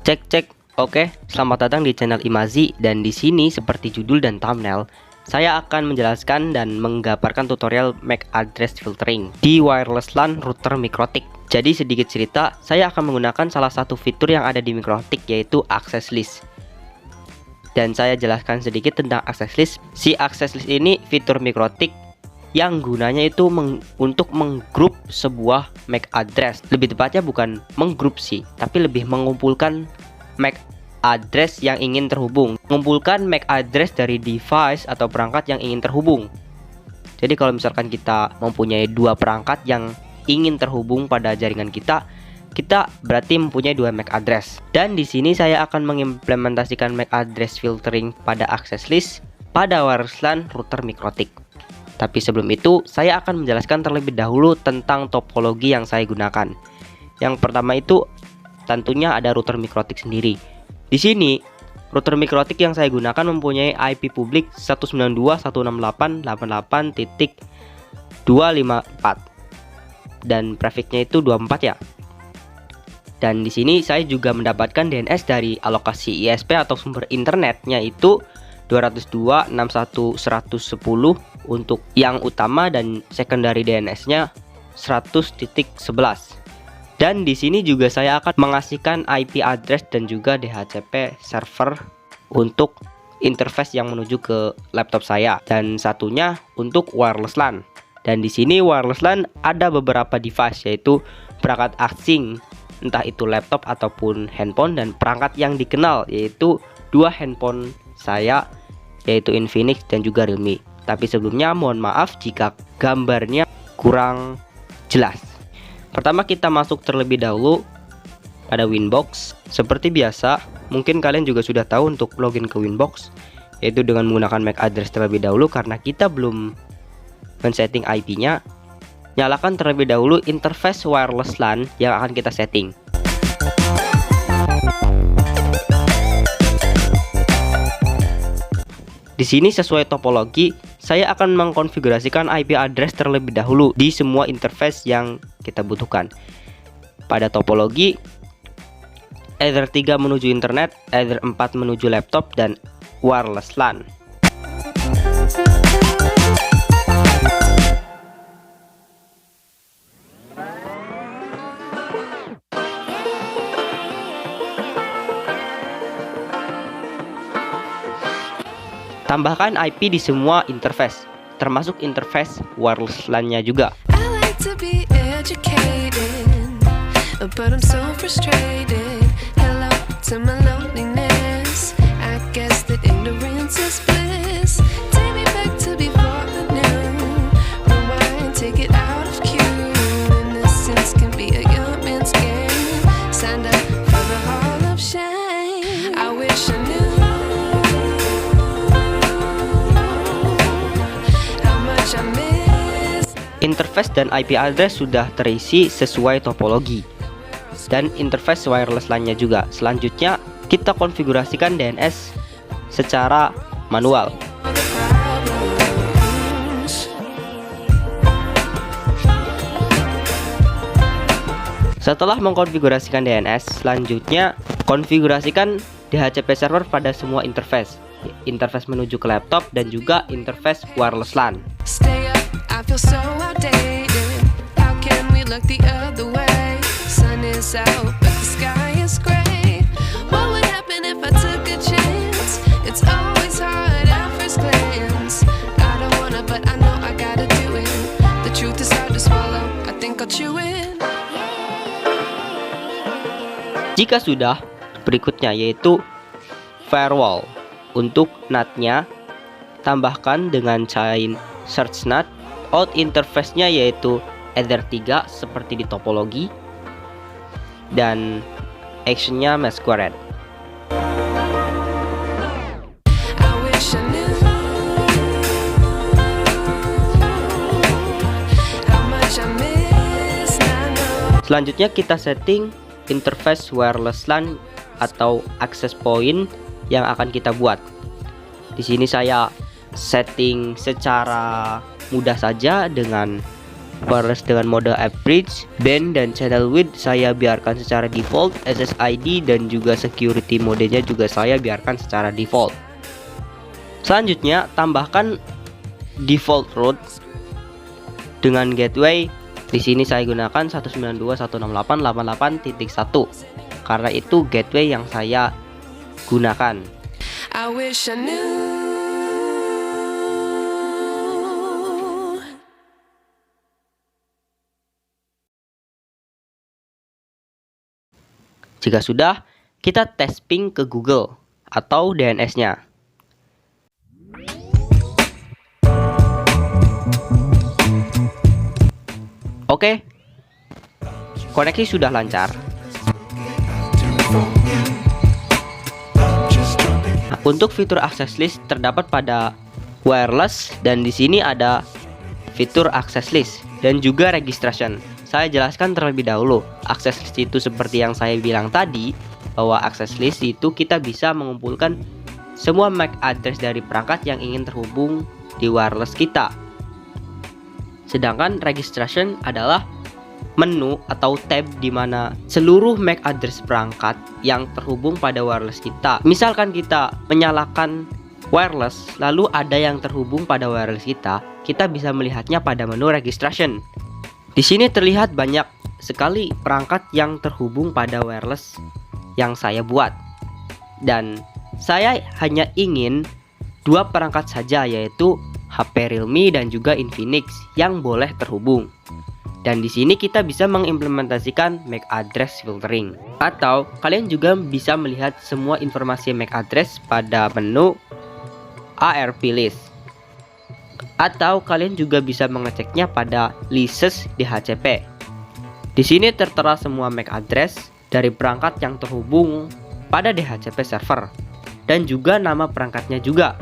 Cek cek. Oke, selamat datang di channel Imazi, dan di sini seperti judul dan thumbnail, saya akan menjelaskan dan menggambarkan tutorial MAC address filtering di wireless LAN router MikroTik. Jadi sedikit cerita, saya akan menggunakan salah satu fitur yang ada di MikroTik, yaitu access list. Dan saya jelaskan sedikit tentang access list. Si access list ini fitur MikroTik yang gunanya itu untuk menggrup sebuah MAC address. Lebih tepatnya bukan menggrup sih, tapi lebih mengumpulkan MAC address yang ingin terhubung. Mengumpulkan MAC address dari device atau perangkat yang ingin terhubung. Jadi kalau misalkan kita mempunyai dua perangkat yang ingin terhubung pada jaringan kita berarti mempunyai dua MAC address. Dan di sini saya akan mengimplementasikan MAC address filtering pada access list pada wireless LAN router MikroTik. Tapi sebelum itu, saya akan menjelaskan terlebih dahulu tentang topologi yang saya gunakan. Yang pertama itu tentunya ada router MikroTik sendiri. Di sini, router MikroTik yang saya gunakan mempunyai IP publik 192.168.254 dan prefixnya itu 24 ya. Dan di sini saya juga mendapatkan DNS dari alokasi ISP atau sumber internetnya itu 202.61.110 untuk yang utama, dan secondary DNS-nya 100.11. Dan di sini juga saya akan mengasihkan IP address dan juga DHCP server untuk interface yang menuju ke laptop saya, dan satunya untuk wireless LAN. Dan di sini wireless LAN ada beberapa device, yaitu perangkat asing, entah itu laptop ataupun handphone, dan perangkat yang dikenal yaitu dua handphone saya, yaitu Infinix dan juga Realme. Tapi sebelumnya mohon maaf jika gambarnya kurang jelas. Pertama kita masuk terlebih dahulu pada Winbox. Seperti biasa, mungkin kalian juga sudah tahu untuk login ke Winbox, yaitu dengan menggunakan MAC address terlebih dahulu. Karena kita belum men-setting IP-nya, nyalakan terlebih dahulu interface wireless LAN yang akan kita setting. Di sini sesuai topologi, saya akan mengkonfigurasikan IP address terlebih dahulu di semua interface yang kita butuhkan. Pada topologi, Ether 3 menuju internet, Ether 4 menuju laptop, dan wireless LAN. Tambahkan IP di semua interface, termasuk interface wireless LAN-nya juga. Interface dan IP address sudah terisi sesuai topologi, dan interface wireless LAN-nya juga. Selanjutnya kita konfigurasikan DNS secara manual. Setelah mengkonfigurasikan DNS, selanjutnya konfigurasikan DHCP server pada semua interface menuju ke laptop dan juga interface wireless LAN. I feel so outdated. How can we look the other way? Sun is out, but the sky is gray. What would happen if I took a chance? It's always hard at first glance. I don't wanna, but I know I gotta do it. The truth is hard to swallow. I think I'll chew it. Jika sudah, berikutnya yaitu firewall. Untuk NAT-nya, tambahkan dengan chain search NAT. Out interface-nya yaitu Ether 3 seperti di topologi, dan action-nya masquerade. Selanjutnya kita setting interface wireless LAN atau access point yang akan kita buat. Di sini saya setting secara mudah saja dengan wireless dengan mode average, band dan channel width saya biarkan secara default, SSID dan juga security modenya juga saya biarkan secara default. Selanjutnya, tambahkan default route dengan gateway. Di sini saya gunakan 192.168.88.1 karena itu gateway yang saya gunakan. I wish I knew. Jika sudah, kita tes ping ke Google atau DNS-nya. Oke, koneksi sudah lancar. Untuk fitur access list terdapat pada wireless dan di sini ada fitur access list dan juga registration. Saya jelaskan terlebih dahulu. Access list itu seperti yang saya bilang tadi, bahwa access list itu kita bisa mengumpulkan semua MAC address dari perangkat yang ingin terhubung di wireless kita. Sedangkan registration adalah menu atau tab di mana seluruh MAC address perangkat yang terhubung pada wireless kita. Misalkan kita menyalakan wireless, lalu ada yang terhubung pada wireless kita bisa melihatnya pada menu registration. Di sini terlihat banyak sekali perangkat yang terhubung pada wireless yang saya buat. Dan saya hanya ingin 2 perangkat saja, yaitu HP Realme dan juga Infinix yang boleh terhubung. Dan di sini kita bisa mengimplementasikan MAC address filtering. Atau kalian juga bisa melihat semua informasi MAC address pada menu ARP list. Atau kalian juga bisa mengeceknya pada lists DHCP. Di sini tertera semua MAC address dari perangkat yang terhubung pada DHCP server dan juga nama perangkatnya juga.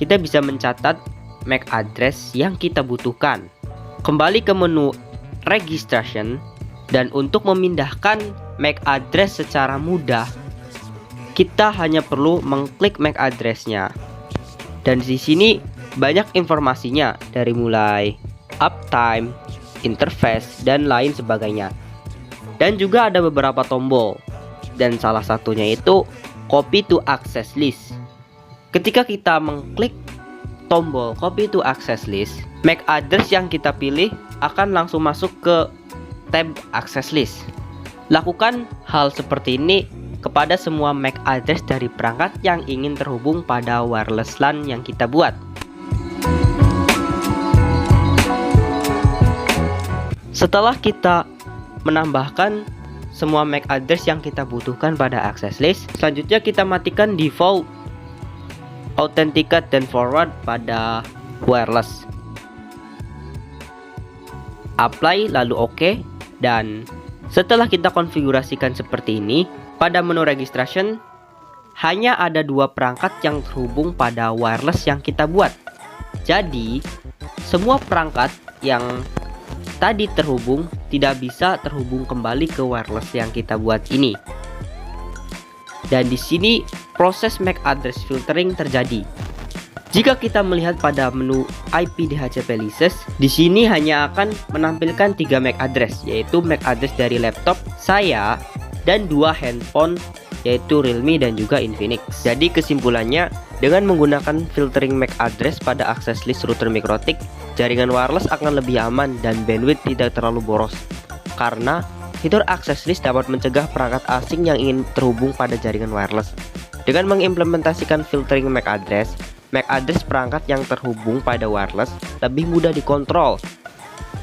Kita bisa mencatat MAC address yang kita butuhkan. Kembali ke menu registration, dan untuk memindahkan MAC address secara mudah, kita hanya perlu mengklik MAC address-nya. Dan di sini banyak informasinya dari mulai uptime, interface, dan lain sebagainya. Dan juga ada beberapa tombol. Dan salah satunya itu copy to access list. Ketika kita mengklik tombol copy to access list, MAC address yang kita pilih akan langsung masuk ke tab access list. Lakukan hal seperti ini kepada semua MAC address dari perangkat yang ingin terhubung pada wireless LAN yang kita buat. Setelah kita menambahkan semua MAC address yang kita butuhkan pada access list, selanjutnya kita matikan default authenticate dan forward pada wireless. Apply lalu OK, dan setelah kita konfigurasikan seperti ini, pada menu registration hanya ada 2 perangkat yang terhubung pada wireless yang kita buat. Jadi semua perangkat yang tadi terhubung tidak bisa terhubung kembali ke wireless yang kita buat ini. Dan di sini proses MAC address filtering terjadi. Jika kita melihat pada menu IP DHCP lists, di sini hanya akan menampilkan 3 MAC address, yaitu MAC address dari laptop saya dan 2 handphone, yaitu Realme dan juga Infinix. Jadi kesimpulannya, dengan menggunakan filtering MAC address pada access list router Mikrotik, jaringan wireless akan lebih aman dan bandwidth tidak terlalu boros. Karena fitur access list dapat mencegah perangkat asing yang ingin terhubung pada jaringan wireless. Dengan mengimplementasikan filtering MAC address perangkat yang terhubung pada wireless lebih mudah dikontrol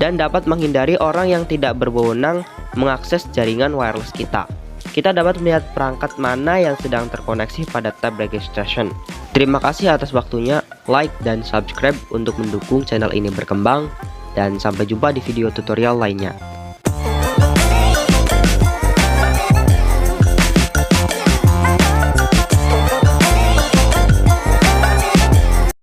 dan dapat menghindari orang yang tidak berwenang mengakses jaringan wireless kita. Kita dapat melihat perangkat mana yang sedang terkoneksi pada tab registration. Terima kasih atas waktunya, like dan subscribe untuk mendukung channel ini berkembang, dan sampai jumpa di video tutorial lainnya.